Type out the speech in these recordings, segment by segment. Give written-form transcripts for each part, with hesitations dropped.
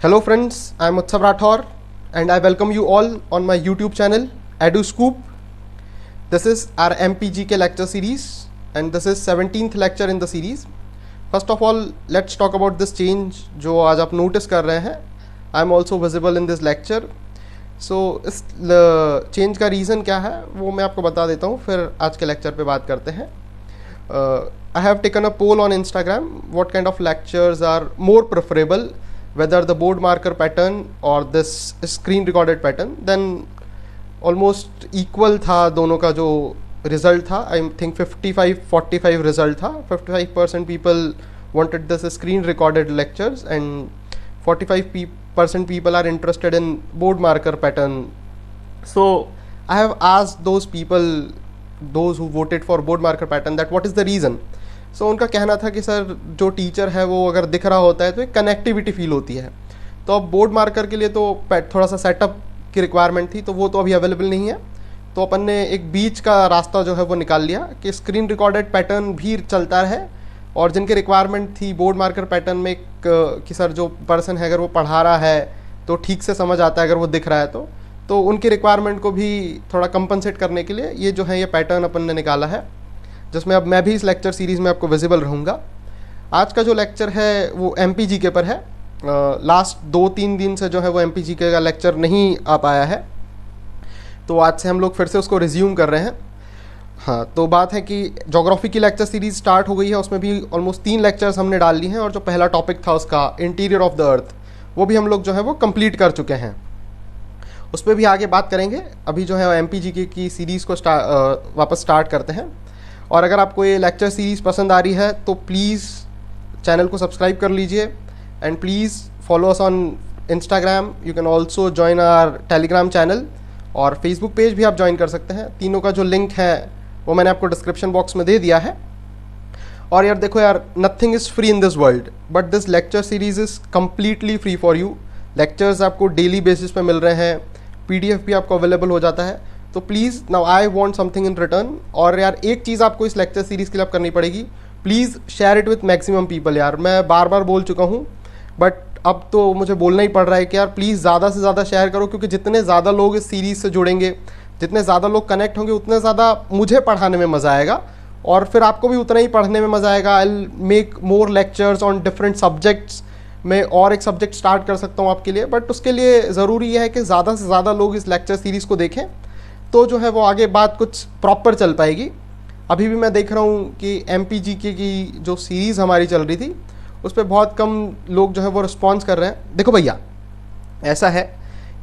Hello friends, I am Utsav Rathor and I welcome you all on my YouTube channel EduScoop. This is our MPGK lecture series and this is 17th lecture in the series. First of all, let's talk about this change जो आज आप notice कर रहे हैं. I am also visible in this lecture. So इस change का reason क्या है वो मैं आपको बता देता हूँ, फिर आज के lecture पे बात करते हैं. I have taken a poll on Instagram what kind of lectures are more preferable, whether the board marker pattern or this screen recorded pattern. Then almost equal था दोनों का जो result था. I think 55-45 result था. 55% people wanted this screen recorded lectures and 45% people are interested in board marker pattern. So I have asked those people, those who voted for board marker pattern, that what is the reason. So उनका कहना था कि sir जो teacher है वो अगर दिख रहा होता है तो एक कनेक्टिविटी फील होती है. तो अब बोर्ड मार्कर के लिए तो थोड़ा सा सेटअप की रिक्वायरमेंट थी, तो वो तो अभी अवेलेबल नहीं है. तो अपन ने एक बीच का रास्ता जो है वो निकाल लिया कि स्क्रीन रिकॉर्डेड पैटर्न भी चलता है, और जिनकी रिक्वायरमेंट थी बोर्ड मार्कर पैटर्न में कि सर जो पर्सन है अगर वो पढ़ा रहा है तो ठीक से समझ आता है अगर वो दिख रहा है तो उनकी रिक्वायरमेंट को भी थोड़ा कंपनसेट करने के लिए ये जो है ये पैटर्न अपन ने निकाला है, जिसमें अब मैं भी इस लेक्चर सीरीज़ में आपको विजिबल रहूँगा. आज का जो लेक्चर है वो MPGK पर है. लास्ट 2-3 दिन से जो है वो MPGK का लेक्चर नहीं आ पाया है, तो आज से हम लोग फिर से उसको रिज्यूम कर रहे हैं. हाँ, तो बात है कि ज्योग्राफी की लेक्चर सीरीज स्टार्ट हो गई है, उसमें भी ऑलमोस्ट 3 लेक्चर्स हमने डाल ली हैं, और जो पहला टॉपिक था उसका इंटीरियर ऑफ द अर्थ वो भी हम लोग जो है वो कंप्लीट कर चुके हैं. उस पर भी आगे बात करेंगे. अभी जो है MPGK की सीरीज़ को वापस स्टार्ट करते हैं. और अगर आपको ये लेक्चर सीरीज़ पसंद आ रही है तो प्लीज़ चैनल को सब्सक्राइब कर लीजिए and please follow us on Instagram. You can also join our Telegram channel, और फेसबुक पेज भी आप ज्वाइन कर सकते हैं. तीनों का जो लिंक है वो मैंने आपको डिस्क्रिप्शन बॉक्स में दे दिया है. और यार देखो यार, nothing is free in this world, but this lecture series is completely free for you. Lectures आपको डेली बेसिस पे मिल रहे हैं, PDF भी आपको अवेलेबल हो जाता है. तो please now I want something in return. और यार एक चीज़ आपको इस लेक्चर सीरीज़ के लिए करनी पड़ेगी, please share it with maximum people. यार मैं बार बार बोल चुका हूँ, बट अब तो मुझे बोलना ही पड़ रहा है कि यार प्लीज़ ज़्यादा से ज़्यादा शेयर करो, क्योंकि जितने ज़्यादा लोग इस सीरीज़ से जुड़ेंगे, जितने ज़्यादा लोग कनेक्ट होंगे, उतने ज़्यादा मुझे पढ़ाने में मज़ा आएगा, और फिर आपको भी उतना ही पढ़ने में मज़ा आएगा. I will make more lectures on different subjects. मैं और एक सब्जेक्ट स्टार्ट कर सकता हूँ आपके लिए, बट उसके लिए ज़रूरी यह है कि ज़्यादा से ज़्यादा लोग इस लेक्चर सीरीज़ को देखें, तो जो है वो आगे बात कुछ प्रॉपर चल पाएगी. अभी भी मैं देख रहा हूँ कि MPGK की जो सीरीज़ हमारी चल रही थी उस पर बहुत कम लोग जो है वो रिस्पॉन्स कर रहे हैं. देखो भैया, ऐसा है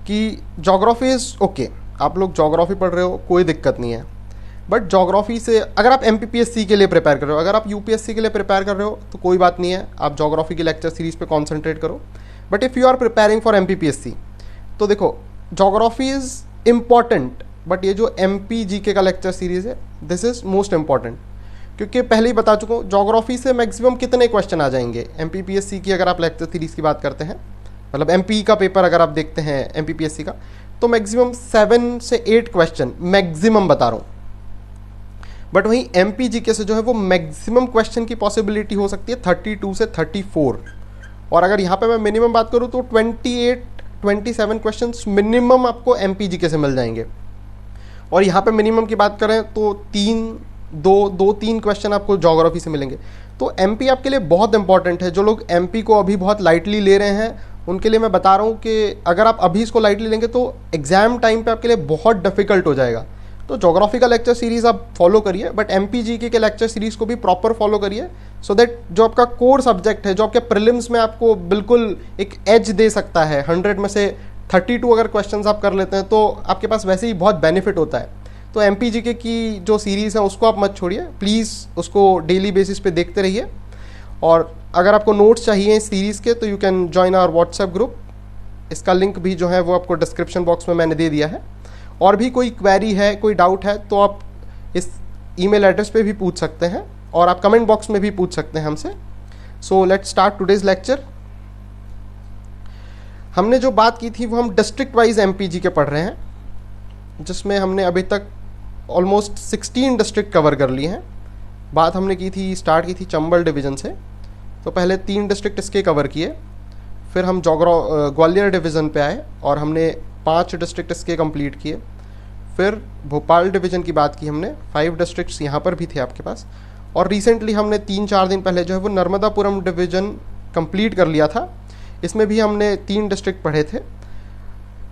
कि जोग्राफी इज़ ओके, आप लोग जोग्राफी पढ़ रहे हो कोई दिक्कत नहीं है, बट जोग्राफी से अगर आप MPPSC के लिए प्रिपेयर कर रहे हो, अगर आप UPSC के लिए प्रिपेयर कर रहे हो तो कोई बात नहीं है, आप जोग्राफी की लेक्चर सीरीज़ पे कॉन्सेंट्रेट करो. But if you are preparing for MPPSC तो देखो, जोग्राफी इज़ इम्पॉर्टेंट, बट ये जो MPGK का लेक्चर सीरीज़ है दिस इज़ मोस्ट इम्पॉर्टेंट, क्योंकि पहले ही बता चुका हूँ जोग्राफी से मैक्सिमम कितने क्वेश्चन आ जाएंगे. MPPSC की अगर आप लेक्चर सीरीज़ की बात करते हैं, मतलब MP का पेपर अगर आप देखते हैं MPPSC का, तो मैक्सिमम 7 से 8 क्वेश्चन मैक्सिमम बता रहा हूँ. बट वहीं MPGK से जो है वो मैक्सिमम क्वेश्चन की पॉसिबिलिटी हो सकती है 32 से 34, और अगर यहाँ पे मैं मिनिमम बात करूँ तो 28-27 क्वेश्चंस मिनिमम आपको MPGK से मिल जाएंगे. और यहाँ पे मिनिमम की बात करें तो 3 क्वेश्चन आपको ज्योग्राफी से मिलेंगे. तो MP आपके लिए बहुत इंपॉर्टेंट है. जो लोग MP को अभी बहुत लाइटली ले रहे हैं उनके लिए मैं बता रहा हूँ कि अगर आप अभी इसको लाइटली लेंगे तो एग्ज़ाम टाइम पे आपके लिए बहुत डिफिकल्ट हो जाएगा. तो ज्योग्राफी का लेक्चर सीरीज़ आप फॉलो करिए, बट MPGK के लेक्चर सीरीज़ को भी प्रॉपर फॉलो करिए, सो दैट जो आपका कोर सब्जेक्ट है, जो आपके प्रीलिम्स में आपको बिल्कुल एक एज दे सकता है, 100 में से 32 अगर क्वेश्चंस आप कर लेते हैं तो आपके पास वैसे ही बहुत बेनिफिट होता है. तो MPGK की जो सीरीज़ है उसको आप मत छोड़िए, प्लीज़ उसको डेली बेसिस पे देखते रहिए. और अगर आपको नोट्स चाहिए इस सीरीज़ के तो you can join our WhatsApp group. इसका लिंक भी जो है वो आपको डिस्क्रिप्शन बॉक्स में मैंने दे दिया है. और भी कोई क्वेरी है, कोई डाउट है तो आप इस ईमेल एड्रेस पे भी पूछ सकते हैं, और आप कमेंट बॉक्स में भी पूछ सकते हैं हमसे. So let's start today's lecture. हमने जो बात की थी वो हम डिस्ट्रिक्ट वाइज MPGK पढ़ रहे हैं, जिसमें हमने अभी तक ऑलमोस्ट 16 डिस्ट्रिक्ट कवर कर लिए हैं. बात हमने की थी, स्टार्ट की थी चंबल डिवीज़न से, तो पहले 3 डिस्ट्रिक्ट इसके कवर किए, फिर हम ग्वालियर डिवीज़न पे आए और हमने 5 डिस्ट्रिक्ट इसके कंप्लीट किए। फिर भोपाल डिवीज़न की बात की हमने, 5 डिस्ट्रिक्ट्स यहाँ पर भी थे आपके पास। और रिसेंटली हमने 3-4 दिन पहले जो है वो नर्मदापुरम डिवीज़न कंप्लीट कर लिया था, इसमें भी हमने 3 डिस्ट्रिक्ट पढ़े थे।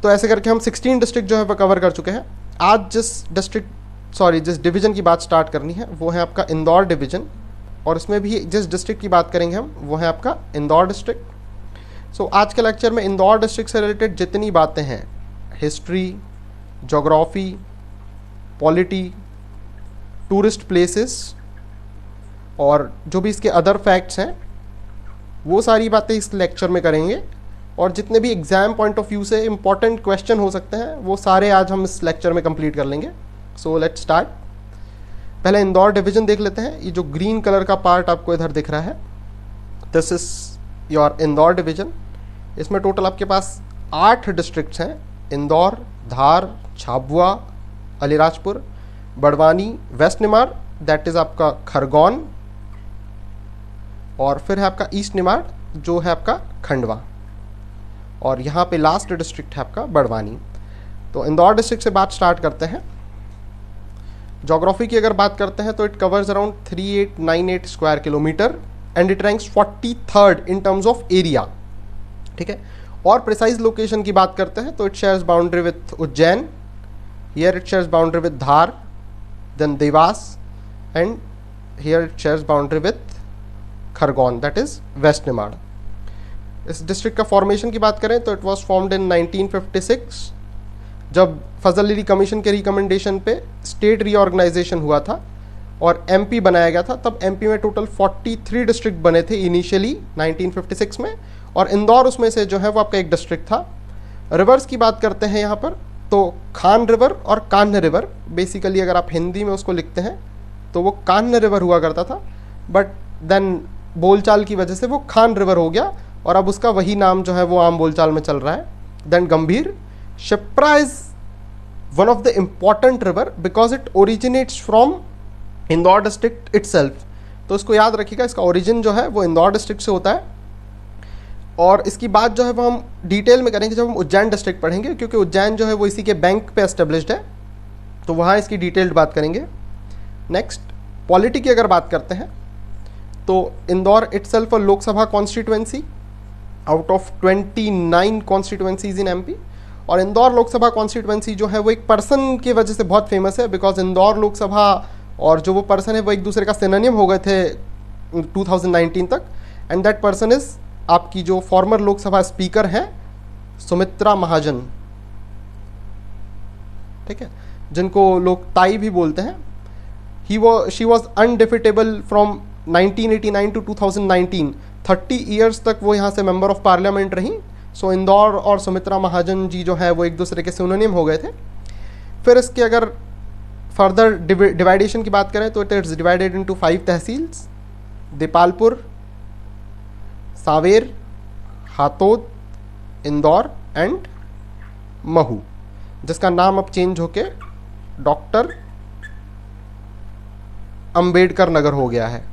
तो ऐसे करके हम 16 डिस्ट्रिक्ट जो है वो कवर कर चुके हैं। आज जिस डिवीज़न की बात स्टार्ट करनी है वो है आपका इंदौर डिवीज़न, और इसमें भी जिस डिस्ट्रिक्ट की बात करेंगे हम वो है आपका इंदौर डिस्ट्रिक्ट। सो आज के लेक्चर में इंदौर डिस्ट्रिक्ट से रिलेटेड जितनी बातें हैं, history, geography, polity, tourist places और जो भी इसके अदर फैक्ट्स हैं, वो सारी बातें इस लेक्चर में करेंगे। और जितने भी एग्ज़ाम पॉइंट ऑफ व्यू से इंपॉर्टेंट क्वेश्चन हो सकते हैं वो सारे आज हम इस लेक्चर में कंप्लीट कर लेंगे। So let's start. पहले इंदौर डिवीज़न देख लेते हैं। ये जो ग्रीन कलर का पार्ट आपको इधर दिख रहा है, this is your Indore division. इसमें टोटल आपके पास 8 डिस्ट्रिक्ट्स हैं, Indore, Dhar, Jhabua, Alirajpur, Barwani, west Nimar, that is आपका खरगोन, और फिर है आपका ईस्ट निमाड़ जो है आपका खंडवा, और यहाँ पे लास्ट डिस्ट्रिक्ट है आपका बड़वानी। तो इंदौर डिस्ट्रिक्ट से बात स्टार्ट करते हैं। जोग्राफी की अगर बात करते हैं तो it covers around 3898 square kilometre and it ranks 43rd in terms of area. ठीक है, और प्रिसाइज लोकेशन की बात करते हैं तो it shares boundary with Ujjain, here it shares boundary with Dhar, then Dewas, and here it shares boundary with Khargone, that is west Nimar. इस district का फॉर्मेशन की बात करें तो इट वाज फॉर्म्ड इन 1956, जब फजल अली कमीशन के रिकमेंडेशन पे स्टेट रीऑर्गेनाइजेशन हुआ था और एमपी बनाया गया था। तब एमपी में टोटल 43 डिस्ट्रिक्ट बने थे इनिशियली 1956 में, और इंदौर उसमें से जो है वो आपका एक डिस्ट्रिक्ट था। रिवर्स की बात करते हैं यहाँ पर तो खान रिवर और कान्ह रिवर, बेसिकली अगर आप हिंदी में उसको लिखते हैं तो वो कान्ह रिवर हुआ करता था, बट देन बोलचाल की वजह से वो खान रिवर हो गया और अब उसका वही नाम जो है वो आम बोलचाल में चल रहा है। देन गंभीर Shipra is one of the important river because it originates from Indore district itself. तो इसको याद रखिएगा, इसका ओरिजिन जो है वो इंदौर डिस्ट्रिक्ट से होता है। और इसकी बात जो है वो हम डिटेल में करेंगे जब हम उज्जैन डिस्ट्रिक्ट पढ़ेंगे, क्योंकि उज्जैन जो है वो इसी के बैंक पे एस्टेब्लिश्ड है, तो वहाँ इसकी डिटेल्ड बात करेंगे। नेक्स्ट, पॉलिटी की अगर बात करते हैं तो Indore itself a Lok Sabha constituency out of 29 constituencies in MP. और इंदौर लोकसभा कॉन्स्टिट्यूएंसी जो है वो एक पर्सन की वजह से बहुत फेमस है, बिकॉज इंदौर लोकसभा और जो वो पर्सन है वो एक दूसरे का सिनोनिम हो गए थे 2019 तक, एंड दैट पर्सन इज आपकी जो फॉर्मर लोकसभा स्पीकर हैं सुमित्रा महाजन। ठीक है, जिनको लोग ताई भी बोलते हैं। She was undefeatable from 1989 to 2019, 30 years तक वो यहाँ से मेंबर ऑफ पार्लियामेंट रही। सो इंदौर और सुमित्रा महाजन जी जो है वो एक दूसरे के सिनोनिम हो गए थे। फिर इसके अगर फर्दर डिवाइडेशन की बात करें तो it is divided into 5 tehsils, Depalpur, Sanwer, Hatod, Indore and Mhow, जिसका नाम अब चेंज होके डॉक्टर अंबेडकर नगर हो गया है।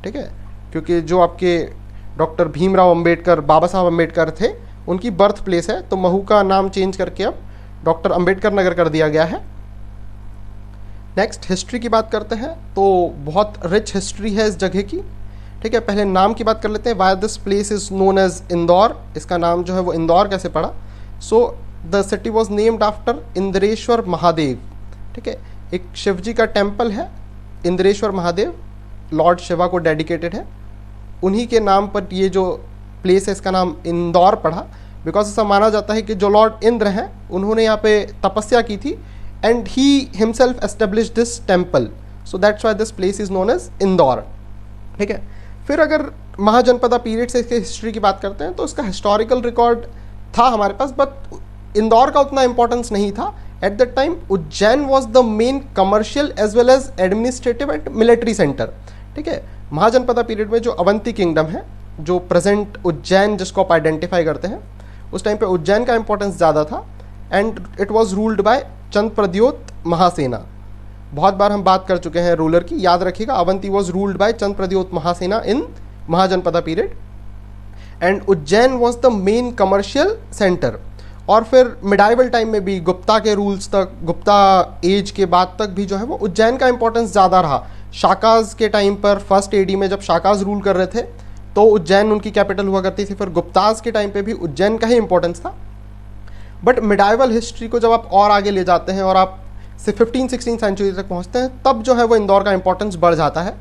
ठीक है, क्योंकि जो आपके डॉक्टर भीमराव अंबेडकर, बाबा साहब अंबेडकर थे, उनकी बर्थ प्लेस है, तो महू का नाम चेंज करके अब डॉक्टर अंबेडकर नगर कर दिया गया है। नेक्स्ट, हिस्ट्री की बात करते हैं तो बहुत रिच हिस्ट्री है इस जगह की। ठीक है, पहले नाम की बात कर लेते हैं। Why this place is known as Indore, इसका नाम जो है वो इंदौर कैसे पड़ा। So the city was named after Indreshwar Mahadev. ठीक है, एक शिवजी का टेम्पल है इंद्रेश्वर महादेव, लॉर्ड शिवा को डेडिकेटेड है, उन्हीं के नाम पर ये जो प्लेस है इसका नाम इंदौर पड़ा, बिकॉज ऐसा माना जाता है कि जो लॉर्ड इंद्र हैं उन्होंने यहाँ पे तपस्या की थी and he himself established this temple, so that's why this place is known as Indore. ठीक है, फिर अगर महाजनपदा पीरियड से इसके हिस्ट्री की बात करते हैं तो इसका हिस्टोरिकल रिकॉर्ड था हमारे पास, बट इंदौर का उतना इंपॉर्टेंस नहीं था। At that time Ujjain was the main commercial as well as administrative and military centre. ठीक है, महाजनपदा पीरियड में जो अवंती किंगडम है, जो प्रेजेंट उज्जैन जिसको आप आइडेंटिफाई करते हैं, उस टाइम पे उज्जैन का इंपॉर्टेंस ज़्यादा था and it was ruled by Chandrapradyot Mahasena. बहुत बार हम बात कर चुके हैं रूलर की, याद रखिएगा, Avanti was ruled by Chandrapradyot Mahasena in Mahajanapada period. And Ujjain was the main commercial centre. और फिर मिडाइवल टाइम में भी गुप्ता के रूल्स तक, गुप्ता एज के बाद तक भी जो है वो उज्जैन का इंपॉर्टेंस ज़्यादा रहा। शाकाज के टाइम पर फर्स्ट एडी में जब शाकाज रूल कर रहे थे तो उज्जैन उनकी कैपिटल हुआ करती थी, फिर गुप्ताज के टाइम पे भी उज्जैन का ही इंपॉर्टेंस था। बट मिडाइवल हिस्ट्री को जब आप और आगे ले जाते हैं और आप से 15-16 सेंचुरी तक पहुंचते हैं, तब जो है वो इंदौर का इंपॉर्टेंस बढ़ जाता है,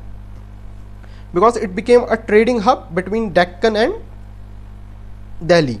because it became a trading hub between Deccan and Delhi,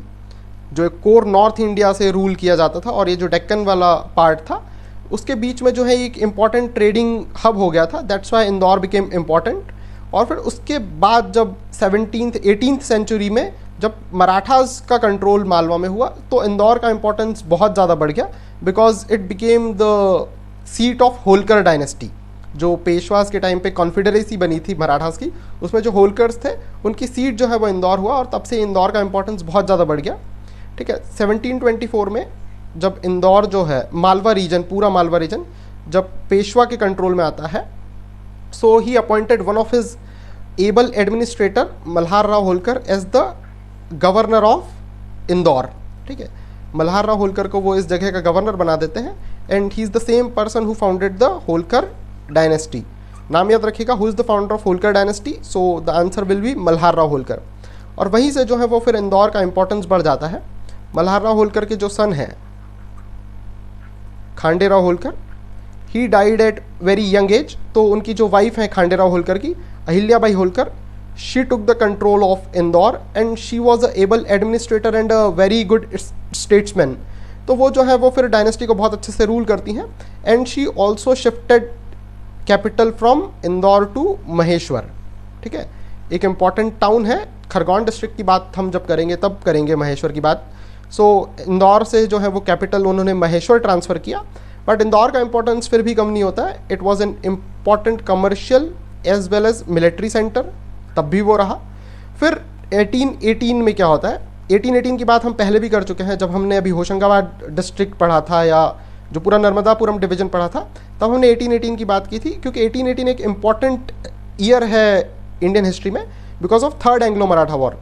जो एक कोर नॉर्थ इंडिया से रूल किया जाता था, और ये जो डेक्कन वाला पार्ट था उसके बीच में जो है एक इम्पॉर्टेंट ट्रेडिंग हब हो गया था। That's why Indore became important. और फिर उसके बाद जब 17th-18th सेंचुरी में जब मराठास का कंट्रोल मालवा में हुआ तो इंदौर का इंपॉर्टेंस बहुत ज़्यादा बढ़ गया, because it became the seat of Holkar dynasty. जो पेशवास के टाइम पे कॉन्फेडरेसी बनी थी मराठास की, उसमें जो होलकर्स थे उनकी सीट जो है वो इंदौर हुआ, और तब से इंदौर का इंपॉर्टेंस बहुत ज़्यादा बढ़ गया। ठीक है, 1724 में जब इंदौर जो है मालवा रीजन, पूरा मालवा रीजन जब पेशवा के कंट्रोल में आता है, so he appointed one of his able administrator Malhar Rao Holkar as the governor of Indore. ठीक है, मल्हार राव होलकर को वो इस जगह का गवर्नर बना देते हैं, and he is the same person who founded the Holkar dynasty. नाम याद रखिएगा, who is the founder of Holkar dynasty, so the answer will B Malhar Rao Holkar. और वहीं से जो है वो फिर इंदौर का इंपॉर्टेंस बढ़ जाता है। मल्हार राव होलकर के जो सन हैं Khanderao Holkar, he died at very young age, तो उनकी जो वाइफ है खांडेराव होलकर की, Ahilyabai Holkar, she took the control of Indore and she was a able administrator and a very good statesman. तो वो जो है वो फिर डायनेस्टी को बहुत अच्छे से रूल करती हैं, and she also shifted capital from Indore to Maheshwar. ठीक है, एक इम्पॉर्टेंट टाउन है, खरगोन डिस्ट्रिक्ट की बात हम जब करेंगे तब करेंगे महेश्वर की बात। सो इंदौर से जो है वो कैपिटल उन्होंने महेश्वर ट्रांसफ़र किया, बट इंदौर का इंपॉर्टेंस फिर भी कम नहीं होता है। It was an important commercial as well as military centre, तब भी वो रहा। फिर 1818 में क्या होता है, 1818 की बात हम पहले भी कर चुके हैं, जब हमने अभी होशंगाबाद डिस्ट्रिक्ट पढ़ा था या जो पूरा नर्मदापुरम डिवीजन पढ़ा था, तब हमने 1818 की बात की थी, क्योंकि 1818 एक इम्पॉर्टेंट ईयर है इंडियन हिस्ट्री में because of third Anglo Maratha war.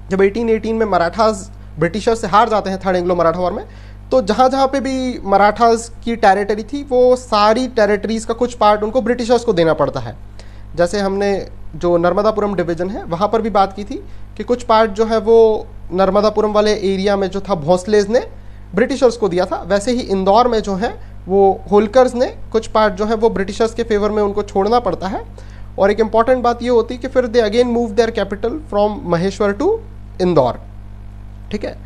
जब 1818 में मराठास ब्रिटिशर्स से हार जाते हैं थर्ड एंग्लो मराठा वॉर में, तो जहाँ जहाँ पे भी मराठास की टेरिटरी थी वो सारी टेरिटरीज़ का कुछ पार्ट उनको ब्रिटिशर्स को देना पड़ता है। जैसे हमने जो नर्मदापुरम डिवीज़न है वहाँ पर भी बात की थी कि कुछ पार्ट जो है वो नर्मदापुरम वाले एरिया में जो था भोंसलेज ने ब्रिटिशर्स को दिया था, वैसे ही इंदौर में जो है वो होलकर्स ने कुछ पार्ट जो है वो ब्रिटिशर्स के फेवर में उनको छोड़ना पड़ता है। और एक इम्पॉर्टेंट बात ये होती है कि फिर they again move their capital from Maheshwar to Indore. ठीक है,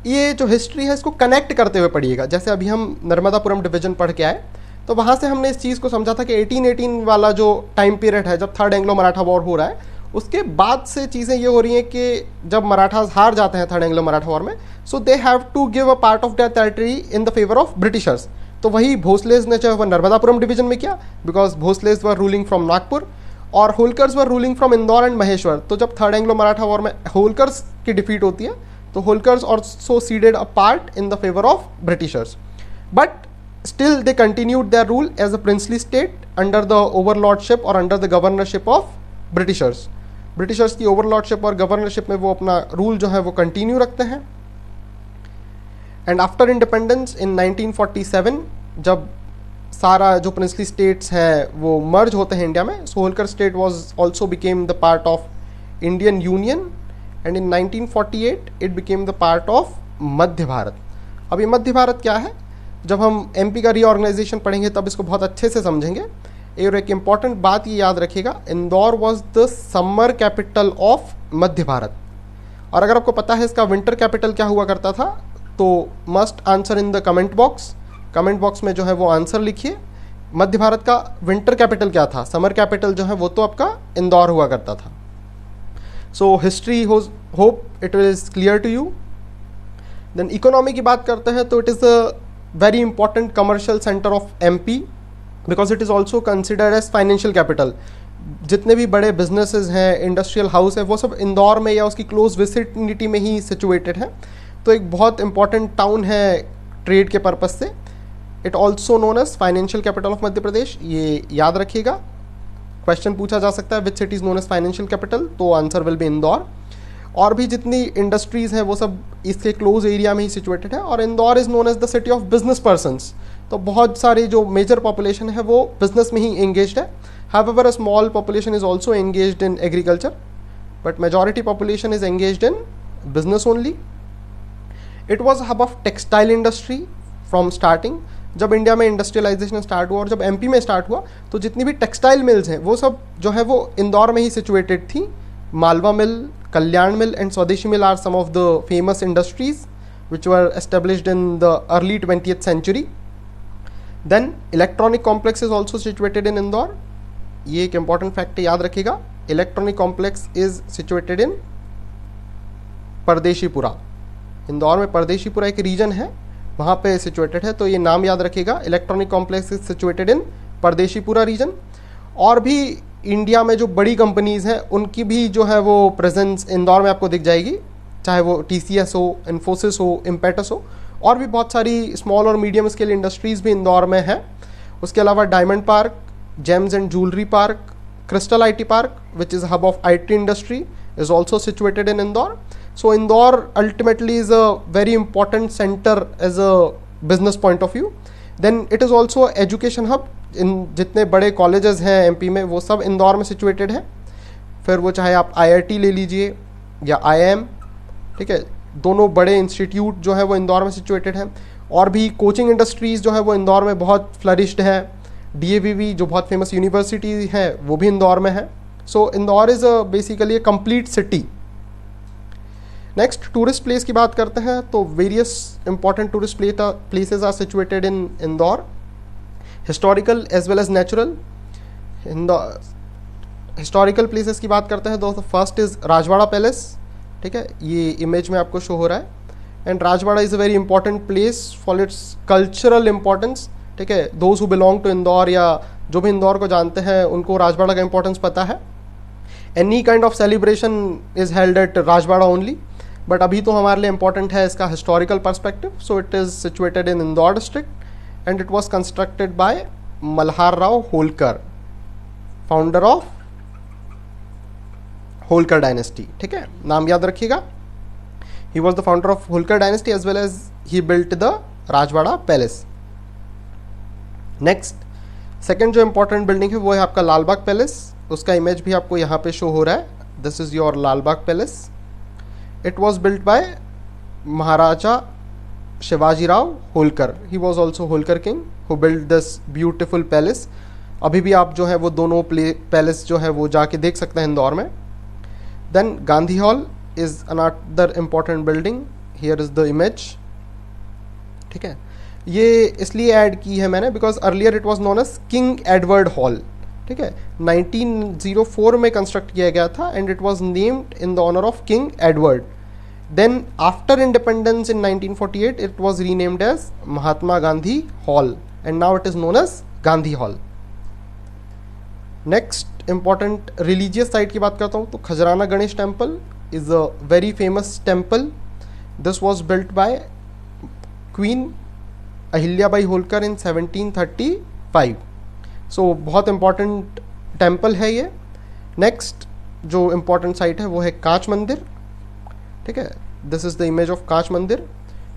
ये जो हिस्ट्री है इसको कनेक्ट करते हुए पढ़िएगा। जैसे अभी हम नर्मदापुरम डिवीजन पढ़ के आए तो वहाँ से हमने इस चीज़ को समझा था कि 1818 वाला जो टाइम पीरियड है जब थर्ड एंग्लो मराठा वॉर हो रहा है, उसके बाद से चीज़ें ये हो रही हैं कि जब मराठास हार जाते हैं थर्ड एंग्लो मराठा वॉर में, so they have to give a part of their territory in the favour of Britishers. तो वही भोसलेज ने जो है वह नर्मदापुरम डिवीजन में किया, because Bhosles were ruling from Nagpur और Holkars were ruling from Indore and Maheshwar. तो जब थर्ड एंग्लो मराठा वॉर में होलकर्स की डिफीट होती है तो Holkars also ceded a part in the favour of Britishers, but still they continued their rule as a princely state under the overlordship और under the governorship of Britishers. Britishers की overlordship और governorship में वो अपना rule जो है वो continue रखते हैं। एंड आफ्टर इंडिपेंडेंस इन 1947 जब सारा जो प्रिंसली स्टेट्स हैं वो मर्ज होते हैं इंडिया में, so Holkar state was also became the part of Indian union and in 1948 it became the part of Madhya Bharat. अब ये मध्य भारत क्या है, जब हम एमपी का रीऑर्गेनाइजेशन पढ़ेंगे तब इसको बहुत अच्छे से समझेंगे। और एक इम्पॉर्टेंट बात ये याद रखिएगा, Indore was the summer capital of Madhya Bharat. और अगर आपको पता है इसका विंटर कैपिटल क्या हुआ करता था तो must answer in the comment box. Comment box में जो है वो आंसर लिखिए। मध्य भारत का विंटर कैपिटल क्या था, समर कैपिटल जो है वो तो आपका इंदौर हुआ करता था। So history hope it is clear to you. Then economy की बात करते हैं तो it is a very important commercial centre of MP because it is also considered as financial capital. जितने भी बड़े बिजनेसेस हैं, इंडस्ट्रियल हाउस है, वो सब इंदौर में या उसकी क्लोज विसिनिटी में ही सिचुएटेड है। तो एक बहुत इंपॉर्टेंट टाउन है ट्रेड के पर्पज से। It also known as financial capital of Madhya Pradesh, ये याद रखिएगा। क्वेश्चन पूछा जा सकता है which city is known as financial capital, तो आंसर विल बी इंदौर। और भी जितनी इंडस्ट्रीज़ हैं वो सब इसके क्लोज एरिया में ही सिचुएटेड है। और Indore is known as the city of business persons, तो बहुत सारी जो मेजर पॉपुलेशन है वो बिजनेस में ही एंगेज्ड है। However a small population is also engaged in agriculture, but majority population is engaged in business only. It was hub of textile industry from starting. जब India में इंडस्ट्रियलाइजेशन स्टार्ट हुआ और जब MP में start हुआ तो जितनी भी टेक्सटाइल मिल्स हैं वो सब जो है वो इंदौर में ही सिचुएटेड थी। मालवा मिल, कल्याण mill and Swadeshi mill are some of the famous industries which were established in the early 20th century. Then electronic complex is also situated in Indore. ये एक important fact है, याद रखिएगा। Electronic complex is situated in Pardeshipura. Indore में परदेशीपुरा एक reason है, वहाँ पे सिचुएटेड है, तो ये नाम याद रखिएगा। Electronic complex is situated in Pardeshipura region. और भी इंडिया में जो बड़ी कंपनीज़ हैं उनकी भी जो है वो प्रेजेंस इंदौर में आपको दिख जाएगी, चाहे वो TCS हो, इन्फोसिस हो, इम्पेटस हो, और भी बहुत सारी स्मॉल और मीडियम स्केल इंडस्ट्रीज़ भी इंदौर में है। उसके अलावा diamond park, James and jewellery park, crystal IT park which is hub of IT industry is also situated in Indore. So Indore ultimately is a very important center as a business point of view. Then it is also education hub. इन जितने बड़े colleges हैं MP में वो सब इंदौर में situated है। फिर वो चाहे आप IIT ले लीजिए या IIM, ठीक है, दोनों बड़े इंस्टीट्यूट जो है वो इंदौर में सिचुएटेड हैं। और भी कोचिंग इंडस्ट्रीज़ जो है वो इंदौर में बहुत फ्लरिश्ड है। DAVV जो बहुत फेमस यूनिवर्सिटी है वो भी इंदौर में है। So Indore is basically a complete city. Next tourist place की बात करते हैं तो various important tourist places are situated in Indore, historical as well as natural. Historical places की बात करते हैं तो फर्स्ट इज़ राजवाड़ा पैलेस, ठीक है, ये इमेज में आपको शो हो रहा है। And Rajwada is a very important place for its cultural importance, ठीक है। Those who belong to Indore या जो भी इंदौर को जानते हैं उनको राजवाड़ा का इंपॉर्टेंस पता है। Any kind of celebration is held at Rajwada only, but अभी तो हमारे लिए इंपॉर्टेंट है इसका historical perspective. So it is situated in Indore district and it was constructed by Malhar Rao Holkar, founder of Holkar dynasty, ठीक है, नाम याद रखिएगा। He was the founder of Holkar dynasty as well as he built the Rajwada Palace. Next second जो important building है वो है आपका लालबाग पैलेस। उसका इमेज भी आपको यहाँ पे शो हो रहा है। This is your Lalbagh Palace. It was built by Maharaja Shivaji Rao Holkar. He was also Holkar king who built this beautiful palace. अभी भी आप जो है वो दोनों पैलेस जो है वो जाके देख सकते हैं इंदौर में। Then Gandhi Hall is another important building. Here is the image, ठीक है। ये इसलिए ऐड की है मैंने because earlier it was known as King Edward Hall, ठीक है। 1904 में कंस्ट्रक्ट किया गया था and it was named in the honour of King Edward. Then after independence in 1948 it was renamed as Mahatma Gandhi Hall and now it is known as Gandhi hall. Next important religious site की बात करता हूँ तो Khajrana Ganesh temple is a very famous temple. This was built by queen Ahilyabai Holkar in 1735। सो बहुत important temple है ये। Next जो इम्पॉर्टेंट साइट है वो है कांच मंदिर, ठीक है। This is the image of Kanch Mandir.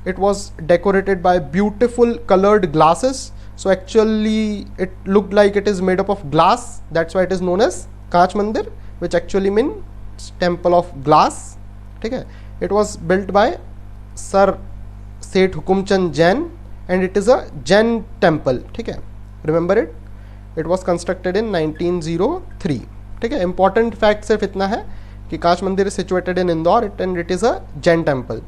It was decorated by beautiful coloured glasses, so actually it looked like it is made up of glass, that's why it is known as Kanch Mandir which actually means temple of glass, ठीक है। It was built by sir Seth Hukumchand Jain and it is a Jain temple, ठीक है, remember it. It was constructed in 1903, ठीक है। Important fact सिर्फ इतना है कि कांच मंदिर is situated in Indore and it is a Jain temple.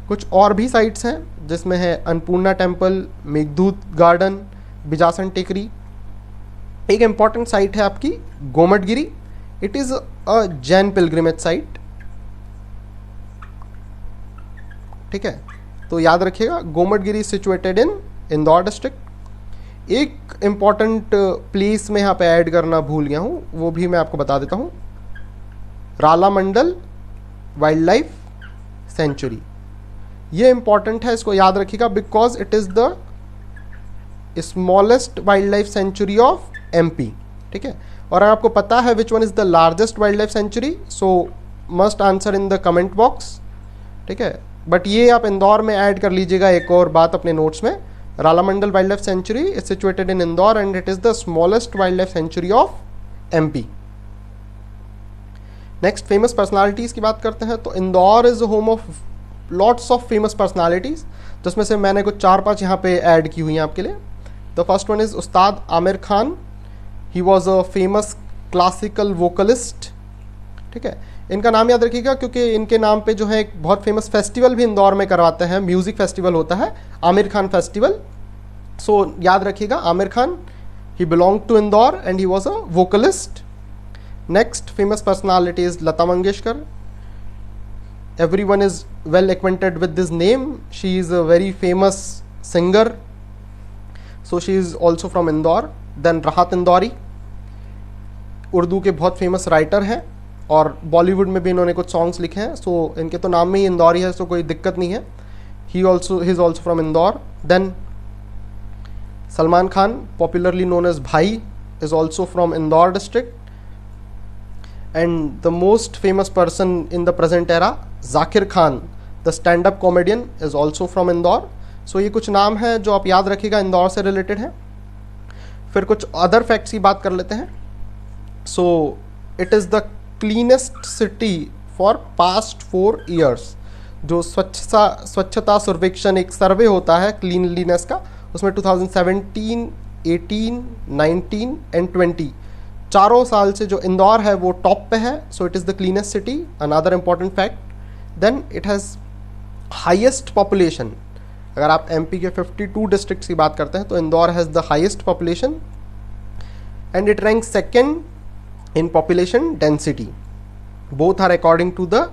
कुछ और भी साइट्स हैं जिसमें है अन्नपूर्णा टेम्पल, मेघदूत गार्डन, बिजासन टेकरी। एक इंपॉर्टेंट साइट है आपकी Gommatgiri. It is a Jain pilgrimage site, ठीक है, तो याद रखिएगा Gommatgiri situated in Indore district. एक इम्पॉर्टेंट प्लेस में यहाँ पे ऐड करना भूल गया हूँ, वो भी मैं आपको बता देता हूँ। राला मंडल वाइल्ड लाइफ सेंचुरी, ये इम्पॉर्टेंट है, इसको याद रखिएगा because it is the smallest wild life sanctuary of MP, ठीक है। और आपको पता है which one is the largest wild life sanctuary, so must answer in the comment box, ठीक है। बट ये आप इंदौर में ऐड कर लीजिएगा एक और बात अपने नोट्स में, Ralamandal wild life sanctuary is situated in Indore and it is the smallest wild life sanctuary of MP. Next famous personalities की बात करते हैं। तो Indore is home of lots of famous personalities, जिसमें से मैंने कुछ 4-5 यहाँ पे ऐड की हुई हैं आपके लिए। The first one is Ustad Aamir Khan, he was a famous classical vocalist, ठीक है। इनका नाम याद रखिएगा क्योंकि इनके नाम पे जो है एक बहुत फेमस फेस्टिवल भी इंदौर में करवाते हैं, म्यूजिक फेस्टिवल होता है आमिर खान फेस्टिवल। सो याद रखिएगा Aamir Khan, he belong to Indore and he was a vocalist. Next famous personality is Lata Mangeshkar, everyone is well acquainted with this name, she is a very famous singer, so she is also from Indore. Then राहत इंदौरी, उर्दू के बहुत famous writer हैं और बॉलीवुड में भी इन्होंने कुछ songs लिखे हैं, सो इनके तो नाम में ही इंदौरी है, सो कोई दिक्कत नहीं है। He is also from Indore. Then Salman Khan, popularly known as भाई, is also from Indore district. And the most famous person in the present era, Zakir Khan, the stand-up comedian, is also from Indore. So ये कुछ नाम हैं जो आप याद रखिएगा, इंदौर से रिलेटेड हैं। फिर कुछ अदर फैक्ट्स की बात कर लेते हैं। So it is the cleanest city for past 4 years. जो स्वच्छता सर्वेक्षण एक सर्वे होता है क्लीनलीनेस का, उसमें 2017, 18, 19 एंड 20 चारों साल से जो इंदौर है वो टॉप पे है। So it is the cleanest city, another important fact. Then it has highest population. अगर आप एमपी के 52 डिस्ट्रिक्ट्स की बात करते हैं तो Indore has the highest population and it rank second in population density. Both are according to the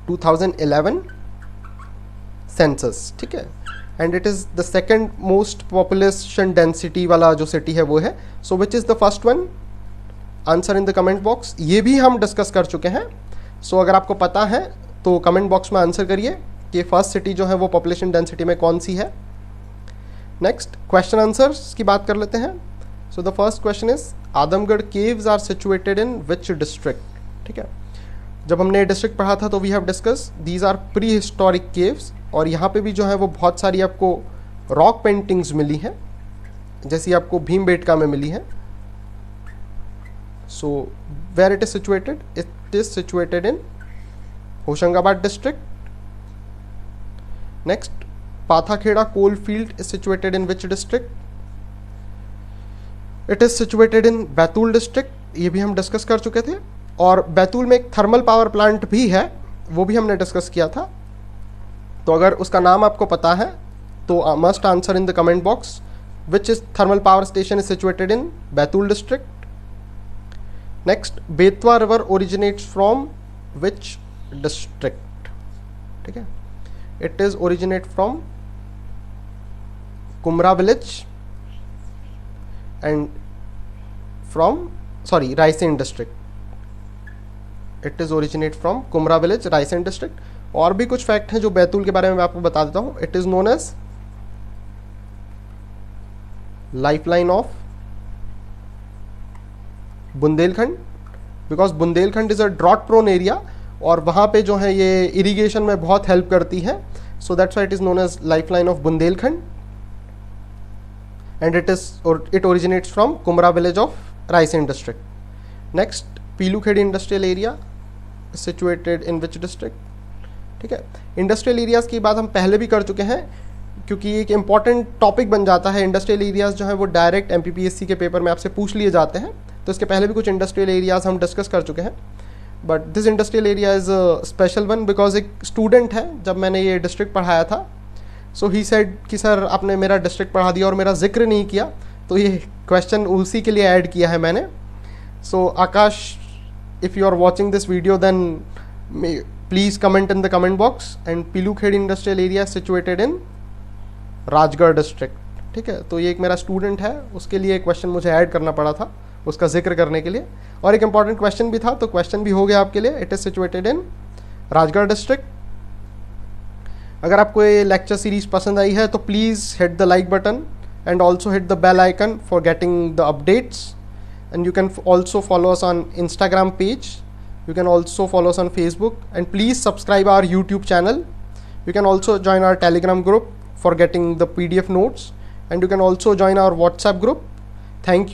2011 census, ठीक है। And it is the second most population density वाला जो सिटी है वो है। So which is the first one, answer in the comment box. ये भी हम डिस्कस कर चुके हैं। सो अगर आपको पता है तो कमेंट बॉक्स में आंसर करिए कि फर्स्ट सिटी जो है वो पॉपुलेशन डेंसिटी में कौन सी है। नेक्स्ट क्वेश्चन आंसर्स की बात कर लेते हैं। So the first question is Adamgarh caves are situated in which district, ठीक है। जब हमने डिस्ट्रिक्ट पढ़ा था तो we have discuss these are prehistoric caves, और यहाँ पे भी जो है वो बहुत सारी आपको रॉक पेंटिंग्स मिली हैं, जैसी आपको भीमबेटका में मिली है। So where it is situated, it is situated in Hoshangabad district. Next Pathakhera coal field is situated in which district, it is situated in Betul district. ये भी हम डिस्कस कर चुके थे। और बैतूल में एक थर्मल पावर प्लांट भी है, वो भी हमने डिस्कस किया था। तो अगर उसका नाम आपको पता है तो must answer in the comment box which is thermal power station is situated in Betul district. Next Betwa river originates from which district, ठीक है। It is originate from Kumra village and from Raisen district. It is originate from Kumra village, Raisen district. और भी कुछ fact हैं जो बैतूल के बारे में मैं आपको बता देता हूं। It is known as lifeline of Bundelkhand, because Bundelkhand is a drought prone area और वहां पे जो है ये इरिगेशन में बहुत हेल्प करती है। So that's why it is known as lifeline of Bundelkhand and it originates from Kumra village of Raisen district. Next Pilukhedi industrial area situated in which district, ठीक है। इंडस्ट्रियल एरियाज़ की बात हम पहले भी कर चुके हैं क्योंकि एक इंपॉर्टेंट टॉपिक बन जाता है। इंडस्ट्रियल एरियाज़ जो है वो डायरेक्ट एमपीपीएससी के पेपर में आपसे पूछ लिए जाते हैं, तो इसके पहले भी कुछ इंडस्ट्रियल एरियाज़ हम डिस्कस कर चुके हैं। But this industrial area is special one because एक स्टूडेंट है, जब मैंने ये डिस्ट्रिक्ट पढ़ाया था, सो ही सेड कि सर आपने मेरा डिस्ट्रिक्ट पढ़ा दिया और मेरा जिक्र नहीं किया, तो ये क्वेश्चन उसी के लिए ऐड किया है मैंने। सो आकाश, if you are watching this video then please comment in the comment box, and Pilukhedi industrial area situated in Rajgarh district, ठीक है। तो ये एक मेरा स्टूडेंट है, उसके लिए क्वेश्चन मुझे ऐड करना पड़ा था उसका जिक्र करने के लिए, और एक इंपॉर्टेंट क्वेश्चन भी था, तो क्वेश्चन भी हो गया आपके लिए। It is situated in Rajgarh district. अगर आपको ये लेक्चर सीरीज पसंद आई है तो please hit the like button and also hit the bell icon for getting the updates, and you can also follow us on Instagram page You can also follow us on Facebook, and please subscribe our YouTube channel. You can also join our Telegram group for getting the PDF notes, and you can also join our WhatsApp group. Thank you.